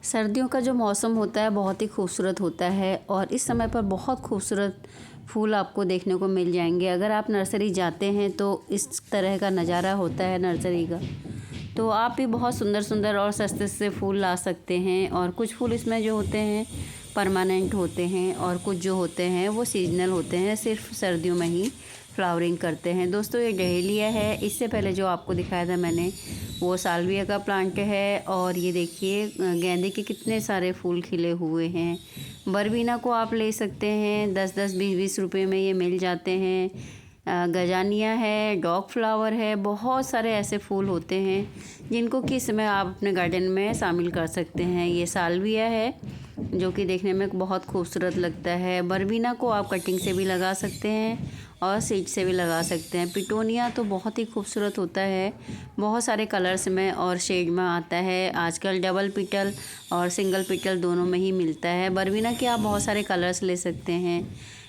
सर्दियों का जो मौसम होता है बहुत ही खूबसूरत होता है और इस समय पर बहुत खूबसूरत फूल आपको देखने को मिल जाएंगे। अगर आप नर्सरी जाते हैं तो इस तरह का नज़ारा होता है नर्सरी का। तो आप भी बहुत सुंदर सुंदर और सस्ते से फूल ला सकते हैं। और कुछ फूल इसमें जो होते हैं परमानेंट होते हैं और कुछ जो होते हैं वो सीजनल होते हैं, सिर्फ सर्दियों में ही फ्लावरिंग करते हैं। दोस्तों ये डहेलिया है। इससे पहले जो आपको दिखाया था मैंने वो साल्विया का प्लांट है। और ये देखिए गेंदे के कितने सारे फूल खिले हुए हैं। बरबीना को आप ले सकते हैं, 10-10 20-20 रुपए में ये मिल जाते हैं। गजानिया है, डॉग फ्लावर है, बहुत सारे ऐसे फूल होते हैं जिनको कि इस समय आप अपने गार्डन में शामिल कर सकते हैं। ये साल्विया है जो कि देखने में बहुत खूबसूरत लगता है। बरबीना को आप कटिंग से भी लगा सकते हैं और सीड से भी लगा सकते हैं। पिटोनिया तो बहुत ही खूबसूरत होता है, बहुत सारे कलर्स में और शेड में आता है। आजकल डबल पिटल और सिंगल पिटल दोनों में ही मिलता है। बरबीना के आप बहुत सारे कलर्स ले सकते हैं।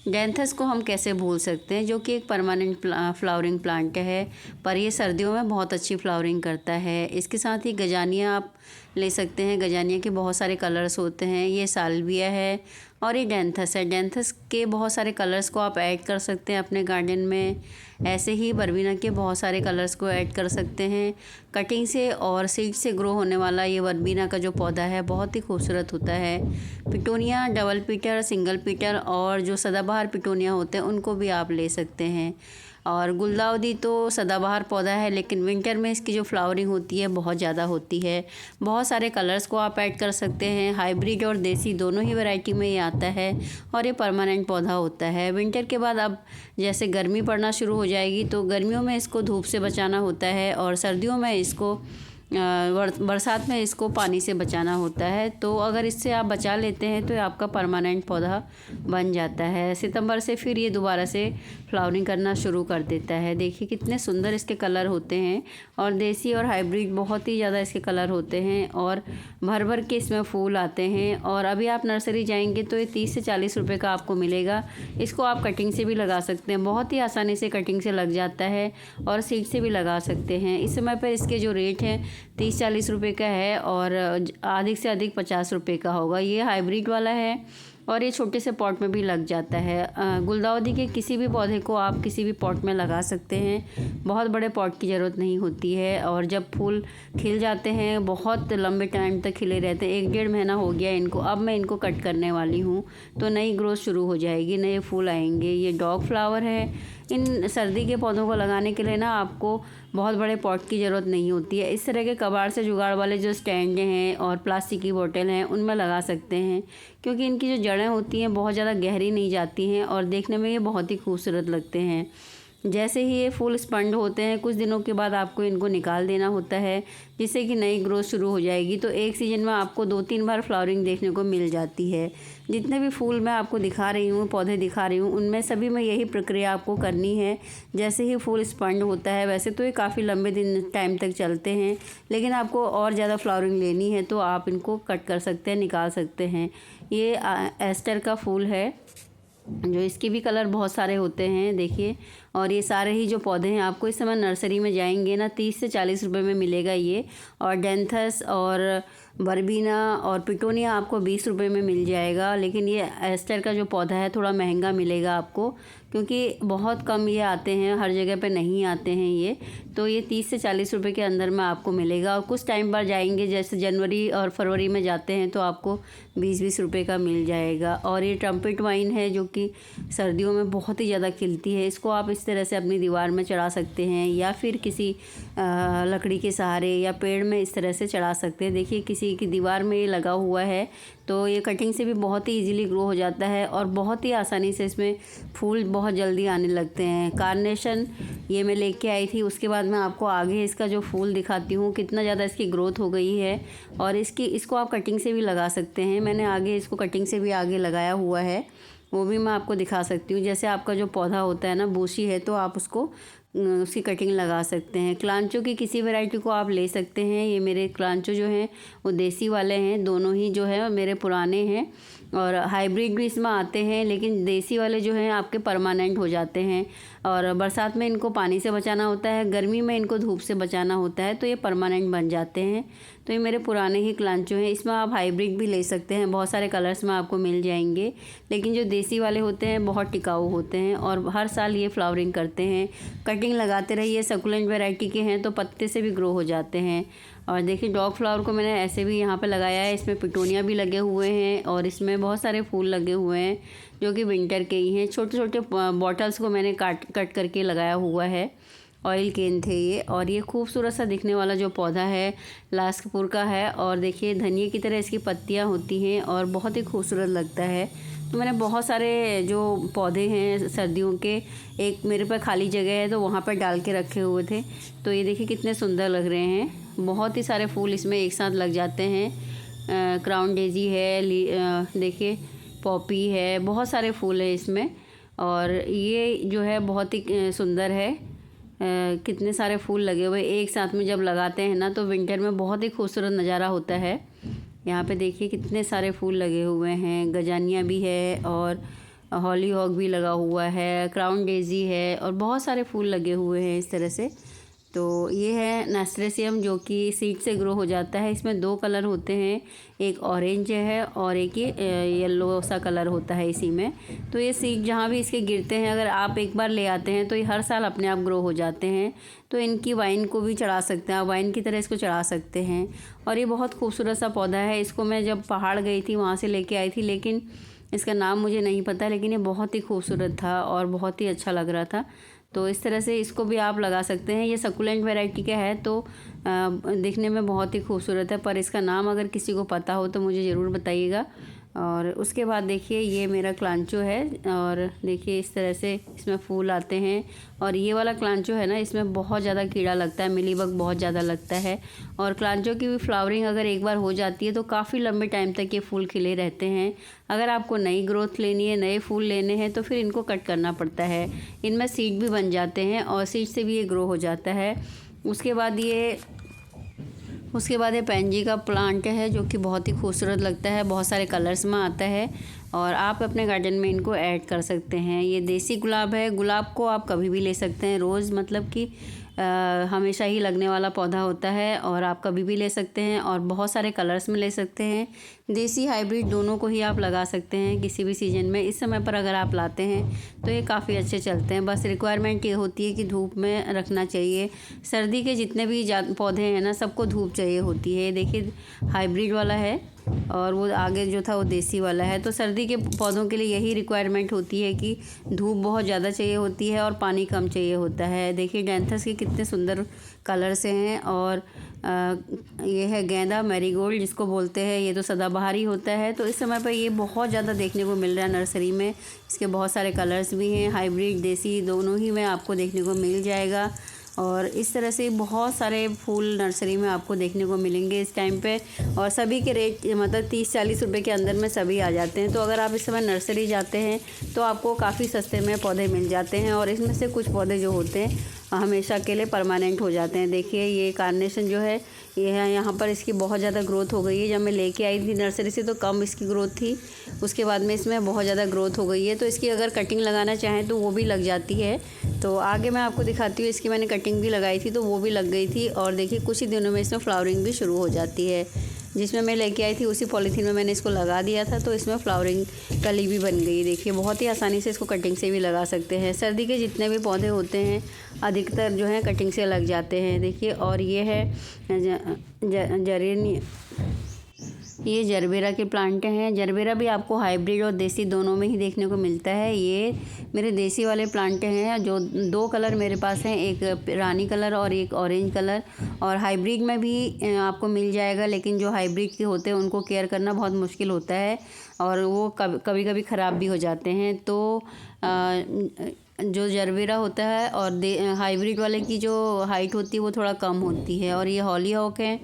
डेंथस को हम कैसे भूल सकते हैं, जो कि एक परमानेंट फ्लावरिंग प्लांट है, पर ये सर्दियों में बहुत अच्छी फ्लावरिंग करता है। इसके साथ ही गजानिया आप ले सकते हैं। गजानिया के बहुत सारे कलर्स होते हैं। ये साल्विया है और ये डेंथस है। डेंथस के बहुत सारे कलर्स को आप ऐड कर सकते हैं अपने गार्डन में। ऐसे ही बरबीना के बहुत सारे कलर्स को ऐड कर सकते हैं। कटिंग से और सीड से ग्रो होने वाला ये बरबीना का जो पौधा है बहुत ही खूबसूरत होता है। Petunia double Peter, single Peter और जो सदाबहार पिटोनिया होते हैं उनको भी आप ले सकते हैं। और गुलदाउदी तो सदाबहार पौधा है, लेकिन विंटर में इसकी जो फ्लावरिंग होती है बहुत ज़्यादा होती है। बहुत सारे कलर्स को आप ऐड कर सकते हैं। हाइब्रिड और देसी दोनों ही वैरायटी में ये आता है और ये परमानेंट पौधा होता है। विंटर के बाद अब जैसे गर्मी पड़ना शुरू हो जाएगी तो गर्मियों में इसको धूप से बचाना होता है और सर्दियों में इसको बरसात में इसको पानी से बचाना होता है। तो अगर इससे आप बचा लेते हैं तो ये आपका परमानेंट पौधा बन जाता है। सितंबर से फिर ये दोबारा से फ्लावरिंग करना शुरू कर देता है। देखिए कितने सुंदर इसके कलर होते हैं और देसी और हाइब्रिड बहुत ही ज़्यादा इसके कलर होते हैं और भर भर के इसमें फूल आते हैं। और अभी आप नर्सरी जाएंगे तो ये 30 से 40 रुपये का आपको मिलेगा। इसको आप कटिंग से भी लगा सकते हैं, बहुत ही आसानी से कटिंग से लग जाता है और सीड से भी लगा सकते हैं। इस समय पर इसके जो रेट हैं 30-40 रुपये का है और अधिक से अधिक 50 रुपये का होगा। ये हाइब्रिड वाला है और ये छोटे से पॉट में भी लग जाता है। गुलदाउदी के किसी भी पौधे को आप किसी भी पॉट में लगा सकते हैं, बहुत बड़े पॉट की ज़रूरत नहीं होती है। और जब फूल खिल जाते हैं बहुत लंबे टाइम तक खिले रहते हैं। 1-1.5 महीना हो गया इनको, अब मैं इनको कट करने वाली हूँ तो नई ग्रोथ शुरू हो जाएगी, नए फूल आएंगे। ये डॉग फ्लावर है। इन सर्दी के पौधों को लगाने के लिए ना आपको बहुत बड़े पॉट की ज़रूरत नहीं होती है। इस तरह के कबाड़ से जुगाड़ वाले जो स्टैंड हैं और प्लास्टिक की बोतल हैं उनमें लगा सकते हैं, क्योंकि इनकी जो जड़ें होती हैं बहुत ज़्यादा गहरी नहीं जाती हैं और देखने में ये बहुत ही खूबसूरत लगते हैं। जैसे ही ये फूल स्पंड होते हैं कुछ दिनों के बाद आपको इनको निकाल देना होता है, जिससे कि नई ग्रोथ शुरू हो जाएगी। तो एक सीज़न में आपको 2-3 बार फ्लावरिंग देखने को मिल जाती है। जितने भी फूल मैं आपको दिखा रही हूँ, पौधे दिखा रही हूँ, उनमें सभी में यही प्रक्रिया आपको करनी है। जैसे ही फूल स्पंड होता है, वैसे तो ये काफ़ी लंबे दिन टाइम तक चलते हैं, लेकिन आपको और ज़्यादा फ्लावरिंग लेनी है तो आप इनको कट कर सकते हैं, निकाल सकते हैं। ये एस्टर का फूल है जो इसके भी कलर बहुत सारे होते हैं, देखिए। और ये सारे ही जो पौधे हैं आपको इस समय नर्सरी में जाएंगे ना 30 से 40 रुपए में मिलेगा ये। और डेंथस और बरबीना और पिटोनिया आपको 20 रुपए में मिल जाएगा। लेकिन ये एस्टर का जो पौधा है थोड़ा महंगा मिलेगा आपको, क्योंकि बहुत कम ये आते हैं, हर जगह पे नहीं आते हैं ये। तो ये 30 से 40 रुपए के अंदर में आपको मिलेगा। और कुछ टाइम बाद जाएंगे, जैसे जनवरी और फरवरी में जाते हैं तो आपको 20-20 रुपए का मिल जाएगा। और ये ट्रम्पेट वाइन है जो कि सर्दियों में बहुत ही ज़्यादा खिलती है। इसको आप इस तरह से अपनी दीवार में चढ़ा सकते हैं या फिर किसी लकड़ी के सहारे या पेड़ में इस तरह से चढ़ा सकते हैं। देखिए किसी की दीवार में ये लगा हुआ है तो ये कटिंग से भी बहुत ही इजीली ग्रो हो जाता है और बहुत ही आसानी से इसमें फूल बहुत जल्दी आने लगते हैं। कार्नेशन ये मैं लेके आई थी, उसके बाद मैं आपको आगे इसका जो फूल दिखाती हूँ कितना ज़्यादा इसकी ग्रोथ हो गई है। और इसको आप कटिंग से भी लगा सकते हैं। मैंने आगे इसको कटिंग से भी आगे लगाया हुआ है, वो भी मैं आपको दिखा सकती हूँ। जैसे आपका जो पौधा होता है ना बूशी है तो आप उसकी कटिंग लगा सकते हैं। क्लांचो की किसी वैरायटी को आप ले सकते हैं। ये मेरे क्लांचो जो हैं वो देसी वाले हैं, दोनों ही जो है मेरे पुराने हैं। और हाइब्रिड भी इसमें आते हैं, लेकिन देसी वाले जो हैं आपके परमानेंट हो जाते हैं। और बरसात में इनको पानी से बचाना होता है, गर्मी में इनको धूप से बचाना होता है, तो ये परमानेंट बन जाते हैं। तो ये मेरे पुराने ही क्लांचो हैं। इसमें आप हाइब्रिड भी ले सकते हैं, बहुत सारे कलर्स में आपको मिल जाएंगे, लेकिन जो देसी वाले होते हैं बहुत टिकाऊ होते हैं और हर साल ये फ्लावरिंग करते हैं। कटिंग लगाते रहिए, सकुलेंट वैरायटी के हैं तो पत्ते से भी ग्रो हो जाते हैं। और देखिए डॉग फ्लावर को मैंने ऐसे भी यहाँ पे लगाया है, इसमें पिटूनिया भी लगे हुए हैं और इसमें बहुत सारे फूल लगे हुए हैं जो कि विंटर के ही हैं। छोटे छोटे बॉटल्स को मैंने कट करके लगाया हुआ है, ऑयल केन थे ये। और ये खूबसूरत सा दिखने वाला जो पौधा है लास्कपुर का है, और देखिए धनिए की तरह इसकी पत्तियाँ होती हैं और बहुत ही खूबसूरत लगता है। तो मैंने बहुत सारे जो पौधे हैं सर्दियों के, एक मेरे पास खाली जगह है तो वहाँ पर डाल के रखे हुए थे। तो ये देखिए कितने सुंदर लग रहे हैं, बहुत ही सारे फूल इसमें एक साथ लग जाते हैं। क्राउन डेजी है, देखिए पॉपी है, बहुत सारे फूल है इसमें। और ये जो है बहुत ही सुंदर है, कितने सारे फूल लगे हुए एक साथ में जब लगाते हैं ना तो विंटर में बहुत ही खूबसूरत नज़ारा होता है। यहाँ पे देखिए कितने सारे फूल लगे हुए हैं, गजानिया भी है और हॉलीहॉक भी लगा हुआ है, क्राउन डेजी है और बहुत सारे फूल लगे हुए हैं इस तरह से। तो ये है नास्टेसियम जो कि सीड से ग्रो हो जाता है। इसमें 2 कलर होते हैं, एक ऑरेंज है और एक ये येलो सा कलर होता है इसी में। तो ये सीड जहाँ भी इसके गिरते हैं अगर आप एक बार ले आते हैं तो ये हर साल अपने आप ग्रो हो जाते हैं। तो इनकी वाइन को भी चढ़ा सकते हैं, आप वाइन की तरह इसको चढ़ा सकते हैं। और ये बहुत खूबसूरत सा पौधा है। इसको मैं जब पहाड़ गई थी वहाँ से लेके आई थी, लेकिन इसका नाम मुझे नहीं पता, लेकिन ये बहुत ही खूबसूरत था और बहुत ही अच्छा लग रहा था। तो इस तरह से इसको भी आप लगा सकते हैं। ये सकुलेंट वैरायटी का है तो दिखने में बहुत ही खूबसूरत है, पर इसका नाम अगर किसी को पता हो तो मुझे ज़रूर बताइएगा। और उसके बाद देखिए ये मेरा क्लांचो है और देखिए इस तरह से इसमें फूल आते हैं। और ये वाला क्लांचो है ना, इसमें बहुत ज़्यादा कीड़ा लगता है, मिलीबग बहुत ज़्यादा लगता है। और क्लांचो की भी फ्लावरिंग अगर एक बार हो जाती है तो काफ़ी लंबे टाइम तक ये फूल खिले रहते हैं। अगर आपको नई ग्रोथ लेनी है, नए फूल लेने हैं तो फिर इनको कट करना पड़ता है। इनमें सीड भी बन जाते हैं और सीड से भी ये ग्रो हो जाता है। उसके बाद ये पैंजी का प्लांट है जो कि बहुत ही खूबसूरत लगता है, बहुत सारे कलर्स में आता है और आप अपने गार्डन में इनको ऐड कर सकते हैं। ये देसी गुलाब है, गुलाब को आप कभी भी ले सकते हैं, रोज़ मतलब कि हमेशा ही लगने वाला पौधा होता है और आप कभी भी ले सकते हैं और बहुत सारे कलर्स में ले सकते हैं। देसी हाइब्रिड दोनों को ही आप लगा सकते हैं किसी भी सीज़न में। इस समय पर अगर आप लाते हैं तो ये काफ़ी अच्छे चलते हैं। बस रिक्वायरमेंट ये होती है कि धूप में रखना चाहिए। सर्दी के जितने भी पौधे हैं ना, सबको धूप चाहिए होती है। देखिए हाइब्रिड वाला है और वो आगे जो था वो देसी वाला है। तो सर्दी के पौधों के लिए यही रिक्वायरमेंट होती है कि धूप बहुत ज़्यादा चाहिए होती है और पानी कम चाहिए होता है। देखिए डैंथस के कितने सुंदर कलर से हैं। और ये है गेंदा मैरीगोल्ड जिसको बोलते हैं, ये तो सदाबहार ही होता है। तो इस समय पर ये बहुत ज़्यादा देखने को मिल रहा है नर्सरी में। इसके बहुत सारे कलर्स भी हैं, हाइब्रिड देसी दोनों ही में आपको देखने को मिल जाएगा। और इस तरह से बहुत सारे फूल नर्सरी में आपको देखने को मिलेंगे इस टाइम पे। और सभी के रेट मतलब 30-40 रुपए के अंदर में सभी आ जाते हैं। तो अगर आप इस समय नर्सरी जाते हैं तो आपको काफ़ी सस्ते में पौधे मिल जाते हैं। और इसमें से कुछ पौधे जो होते हैं हमेशा के लिए परमानेंट हो जाते हैं। देखिए ये कार्नेशन जो है ये है, यहाँ पर इसकी बहुत ज़्यादा ग्रोथ हो गई है। जब मैं लेके आई थी नर्सरी से तो कम इसकी ग्रोथ थी, उसके बाद में इसमें बहुत ज़्यादा ग्रोथ हो गई है। तो इसकी अगर कटिंग लगाना चाहें तो वो भी लग जाती है। तो आगे मैं आपको दिखाती हूँ, इसकी मैंने कटिंग भी लगाई थी तो वो भी लग गई थी। और देखिए कुछ ही दिनों में इसमें फ्लावरिंग भी शुरू हो जाती है। जिसमें मैं लेके आई थी उसी पॉलीथीन में मैंने इसको लगा दिया था, तो इसमें फ्लावरिंग कली भी बन गई। देखिए बहुत ही आसानी से इसको कटिंग से भी लगा सकते हैं। सर्दी के जितने भी पौधे होते हैं अधिकतर जो हैं कटिंग से लग जाते हैं। देखिए और ये है ये जरबेरा के प्लांट हैं। जरबेरा भी आपको हाइब्रिड और देसी दोनों में ही देखने को मिलता है। ये मेरे देसी वाले प्लांट हैं जो 2 कलर मेरे पास हैं, एक रानी कलर और एक ऑरेंज कलर। और हाइब्रिड में भी आपको मिल जाएगा, लेकिन जो हाइब्रिड के होते हैं उनको केयर करना बहुत मुश्किल होता है और वो कभी कभी ख़राब भी हो जाते हैं। तो जो जरबेरा होता है और हाइब्रिड वाले की जो हाइट होती है वो थोड़ा कम होती है। और ये हॉलीहॉक है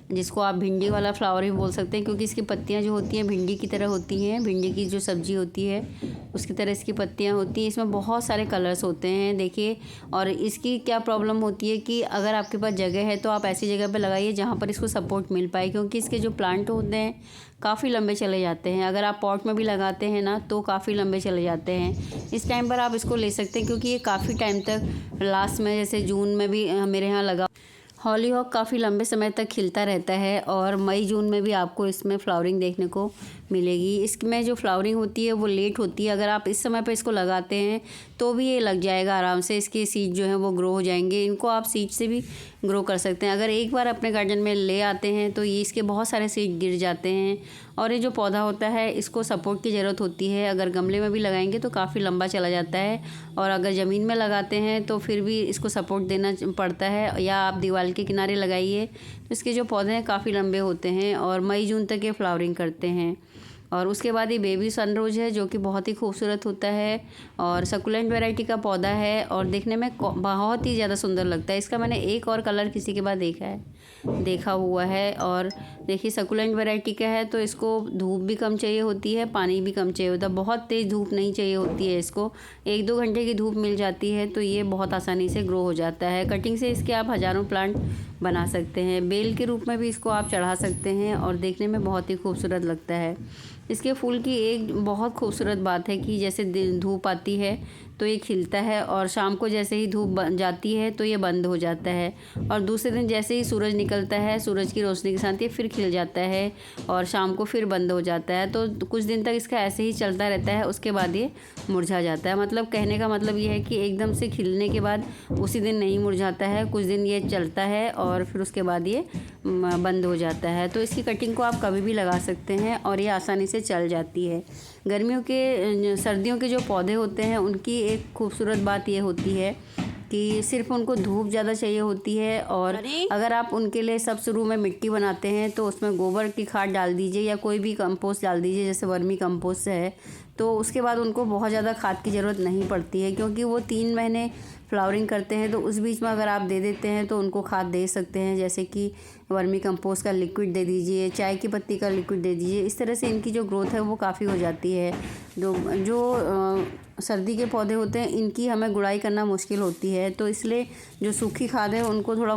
जिसको आप भिंडी वाला फ्लावर भी बोल सकते हैं, क्योंकि इसकी पत्तियाँ जो होती हैं भिंडी की तरह होती हैं। भिंडी की जो सब्ज़ी होती है उसकी तरह इसकी पत्तियाँ होती हैं। इसमें बहुत सारे कलर्स होते हैं देखिए। और इसकी क्या प्रॉब्लम होती है कि अगर आपके पास जगह है तो आप ऐसी जगह पे लगाइए जहाँ पर इसको सपोर्ट मिल पाए, क्योंकि इसके जो प्लांट होते हैं काफ़ी लंबे चले जाते हैं। अगर आप पॉट में भी लगाते हैं ना तो काफ़ी लंबे चले जाते हैं। इस टाइम पर आप इसको ले सकते हैं, क्योंकि ये काफ़ी टाइम तक लास्ट में जैसे जून में भी मेरे यहाँ लगा। हॉलीहॉक काफ़ी लंबे समय तक खिलता रहता है और मई जून में भी आपको इसमें फ्लावरिंग देखने को मिलेगी। इसमें जो फ्लावरिंग होती है वो लेट होती है। अगर आप इस समय पर इसको लगाते हैं तो भी ये लग जाएगा आराम से। इसके सीड जो हैं वो ग्रो हो जाएंगे। इनको आप सीड से भी ग्रो कर सकते हैं। अगर एक बार अपने गार्डन में ले आते हैं तो ये इसके बहुत सारे सीड गिर जाते हैं। और ये जो पौधा होता है इसको सपोर्ट की ज़रूरत होती है। अगर गमले में भी लगाएंगे तो काफ़ी लंबा चला जाता है, और अगर ज़मीन में लगाते हैं तो फिर भी इसको सपोर्ट देना पड़ता है, या आप दीवार के किनारे लगाइए। तो इसके जो पौधे हैं काफ़ी लंबे होते हैं और मई जून तक ये फ्लावरिंग करते हैं। और उसके बाद ये बेबी सनरोज है जो कि बहुत ही खूबसूरत होता है और सकुलेंट वैरायटी का पौधा है और देखने में बहुत ही ज़्यादा सुंदर लगता है। इसका मैंने एक और कलर किसी के बाद देखा हुआ है। और देखिए सकुलेंट वैरायटी का है तो इसको धूप भी कम चाहिए होती है, पानी भी कम चाहिए होता है। बहुत तेज़ धूप नहीं चाहिए होती है इसको, 1-2 घंटे की धूप मिल जाती है तो ये बहुत आसानी से ग्रो हो जाता है। कटिंग से इसके आप हज़ारों प्लांट बना सकते हैं। बेल के रूप में भी इसको आप चढ़ा सकते हैं और देखने में बहुत ही खूबसूरत लगता है। इसके फूल की एक बहुत खूबसूरत बात है कि जैसे धूप आती है तो ये खिलता है, और शाम को जैसे ही धूप जाती है तो ये बंद हो जाता है, और दूसरे दिन जैसे ही सूरज निकलता है सूरज की रोशनी के साथ ये फिर खिल जाता है और शाम को फिर बंद हो जाता है। तो कुछ दिन तक इसका ऐसे ही चलता रहता है, उसके बाद ये मुरझा जाता है। मतलब कहने का मतलब ये है कि एकदम से खिलने के बाद उसी दिन नहीं मुरझाता है, कुछ दिन ये चलता है और फिर उसके बाद ये बंद हो जाता है। तो इसकी कटिंग को आप कभी भी लगा सकते हैं और ये आसानी से चल जाती है। सर्दियों के जो पौधे होते हैं उनकी एक खूबसूरत बात ये होती है कि सिर्फ उनको धूप ज़्यादा चाहिए होती है। और अगर आप उनके लिए सब शुरू में मिट्टी बनाते हैं तो उसमें गोबर की खाद डाल दीजिए या कोई भी कंपोस्ट डाल दीजिए, जैसे वर्मी कंपोस्ट है, तो उसके बाद उनको बहुत ज़्यादा खाद की ज़रूरत नहीं पड़ती है, क्योंकि वो 3 महीने फ्लावरिंग करते हैं। तो उस बीच में अगर आप दे देते हैं तो उनको खाद दे सकते हैं, जैसे कि वर्मी कंपोस्ट का लिक्विड दे दीजिए, चाय की पत्ती का लिक्विड दे दीजिए। इस तरह से इनकी जो ग्रोथ है वो काफ़ी हो जाती है। जो सर्दी के पौधे होते हैं इनकी हमें गुड़ाई करना मुश्किल होती है, तो इसलिए जो सूखी खाद है उनको थोड़ा